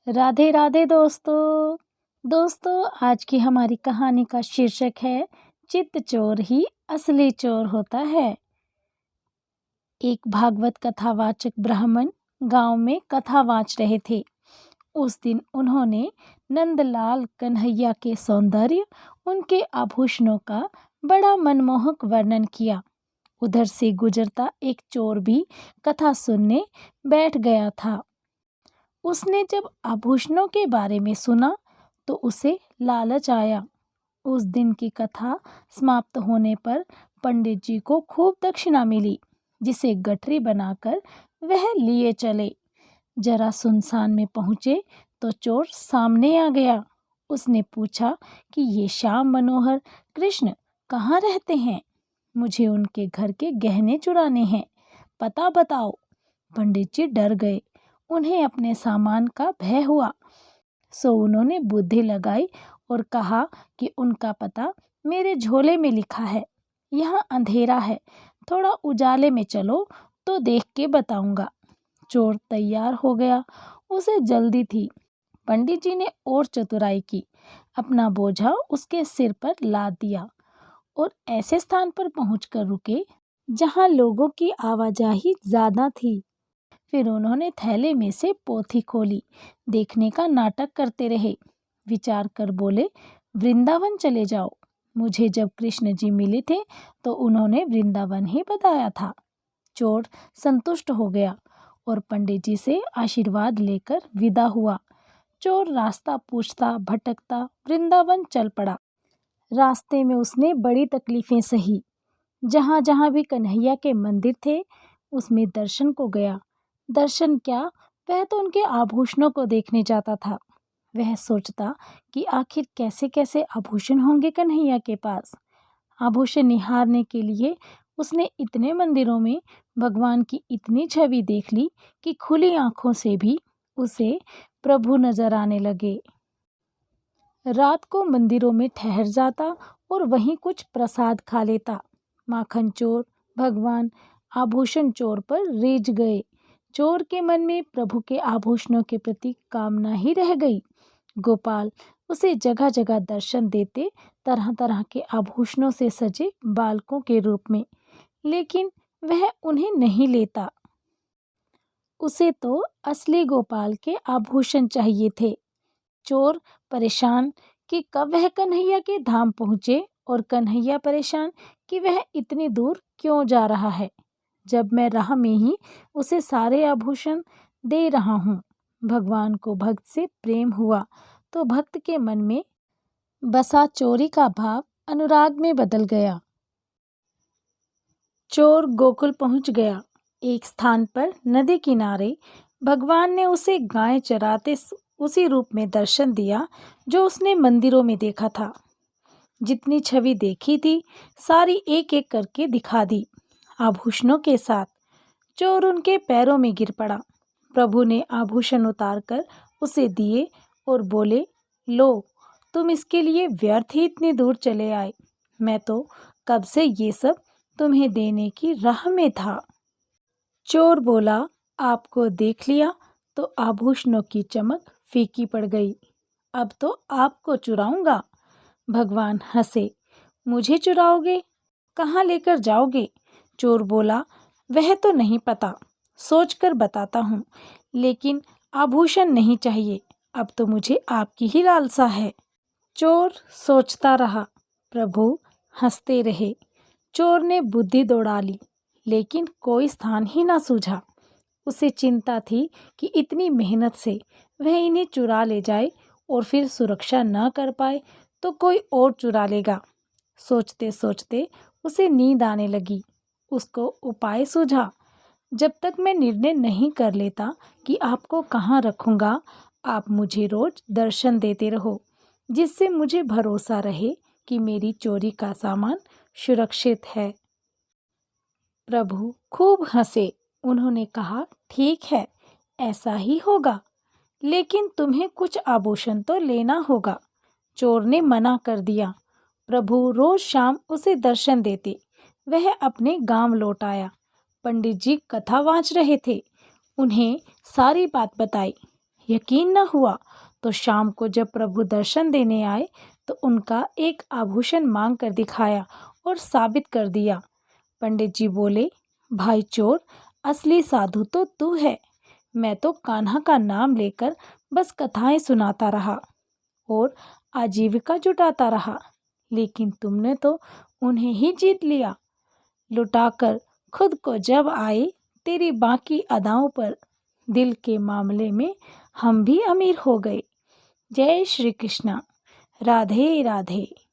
राधे राधे दोस्तों। आज की हमारी कहानी का शीर्षक है चित्त चोर ही असली चोर होता है। एक भागवत कथावाचक ब्राह्मण गांव में कथा वाच रहे थे। उस दिन उन्होंने नंदलाल कन्हैया के सौंदर्य, उनके आभूषणों का बड़ा मनमोहक वर्णन किया। उधर से गुजरता एक चोर भी कथा सुनने बैठ गया था। उसने जब आभूषणों के बारे में सुना तो उसे लालच आया। उस दिन की कथा समाप्त होने पर पंडित जी को खूब दक्षिणा मिली, जिसे गठरी बनाकर वह लिए चले। जरा सुनसान में पहुँचे तो चोर सामने आ गया। उसने पूछा कि ये श्याम मनोहर कृष्ण कहाँ रहते हैं? मुझे उनके घर के गहने चुराने हैं, पता बताओ। पंडित जी डर गए। उन्हें अपने सामान का भय हुआ, सो उन्होंने बुद्धि लगाई और कहा कि उनका पता मेरे झोले में लिखा है। यहाँ अंधेरा है, थोड़ा उजाले में चलो तो देख के बताऊंगा। चोर तैयार हो गया, उसे जल्दी थी। पंडित जी ने और चतुराई की, अपना बोझा उसके सिर पर लाद दिया और ऐसे स्थान पर पहुंचकर रुके जहां लोगों की आवाजाही ज्यादा थी। फिर उन्होंने थैले में से पोथी खोली, देखने का नाटक करते रहे। विचार कर बोले, वृंदावन चले जाओ। मुझे जब कृष्ण जी मिले थे तो उन्होंने वृंदावन ही बताया था। चोर संतुष्ट हो गया और पंडित जी से आशीर्वाद लेकर विदा हुआ। चोर रास्ता पूछता भटकता वृंदावन चल पड़ा। रास्ते में उसने बड़ी तकलीफें सही। जहाँ जहाँ भी कन्हैया के मंदिर थे उसमें दर्शन को गया। दर्शन क्या, वह तो उनके आभूषणों को देखने जाता था। वह सोचता कि आखिर कैसे कैसे आभूषण होंगे कन्हैया के पास। आभूषण निहारने के लिए उसने इतने मंदिरों में भगवान की इतनी छवि देख ली कि खुली आंखों से भी उसे प्रभु नजर आने लगे। रात को मंदिरों में ठहर जाता और वहीं कुछ प्रसाद खा लेता। माखन चोर भगवान आभूषण चोर पर रीझ गए। चोर के मन में प्रभु के आभूषणों के प्रति कामना ही रह गई। गोपाल उसे जगह जगह दर्शन देते, तरह तरह के आभूषणों से सजे बालकों के रूप में, लेकिन वह उन्हें नहीं लेता। उसे तो असली गोपाल के आभूषण चाहिए थे। चोर परेशान कि कब वह कन्हैया के धाम पहुँचे और कन्हैया परेशान कि वह इतनी दूर क्यों जा रहा है, जब मैं राह में ही उसे सारे आभूषण दे रहा हूँ। भगवान को भक्त से प्रेम हुआ तो भक्त के मन में बसा चोरी का भाव अनुराग में बदल गया। चोर गोकुल पहुँच गया। एक स्थान पर नदी किनारे भगवान ने उसे गाय चराते उसी रूप में दर्शन दिया जो उसने मंदिरों में देखा था। जितनी छवि देखी थी सारी एक एक करके दिखा दी, आभूषणों के साथ। चोर उनके पैरों में गिर पड़ा। प्रभु ने आभूषण उतारकर उसे दिए और बोले, लो, तुम इसके लिए व्यर्थ ही इतनी दूर चले आए। मैं तो कब से ये सब तुम्हें देने की राह में था। चोर बोला, आपको देख लिया तो आभूषणों की चमक फीकी पड़ गई। अब तो आपको चुराऊंगा। भगवान हंसे, मुझे चुराओगे? कहाँ लेकर जाओगे? चोर बोला, वह तो नहीं पता, सोचकर बताता हूँ, लेकिन आभूषण नहीं चाहिए। अब तो मुझे आपकी ही लालसा है। चोर सोचता रहा। प्रभु हंसते रहे। चोर ने बुद्धि दौड़ा ली, लेकिन कोई स्थान ही ना सूझा। उसे चिंता थी कि इतनी मेहनत से वह इन्हें चुरा ले जाए और फिर सुरक्षा न कर पाए तो कोई और चुरा लेगा। सोचते सोचते उसे नींद आने लगी। उसको उपाय सूझा, जब तक मैं निर्णय नहीं कर लेता कि आपको कहाँ रखूँगा, आप मुझे रोज दर्शन देते रहो, जिससे मुझे भरोसा रहे कि मेरी चोरी का सामान सुरक्षित है। प्रभु खूब हंसे। उन्होंने कहा, ठीक है, ऐसा ही होगा, लेकिन तुम्हें कुछ आभूषण तो लेना होगा। चोर ने मना कर दिया। प्रभु रोज शाम उसे दर्शन देते। वह अपने गांव लौट आया। पंडित जी कथा वाच रहे थे। उन्हें सारी बात बताई। यकीन न हुआ तो शाम को जब प्रभु दर्शन देने आए तो उनका एक आभूषण मांग कर दिखाया और साबित कर दिया। पंडित जी बोले, भाई चोर, असली साधु तो तू है। मैं तो कान्हा का नाम लेकर बस कथाएं सुनाता रहा और आजीविका जुटाता रहा, लेकिन तुमने तो उन्हें ही जीत लिया। लुटाकर खुद को जब आए तेरी बाकी अदाओं पर, दिल के मामले में हम भी अमीर हो गए। जय श्री कृष्णा। राधे राधे।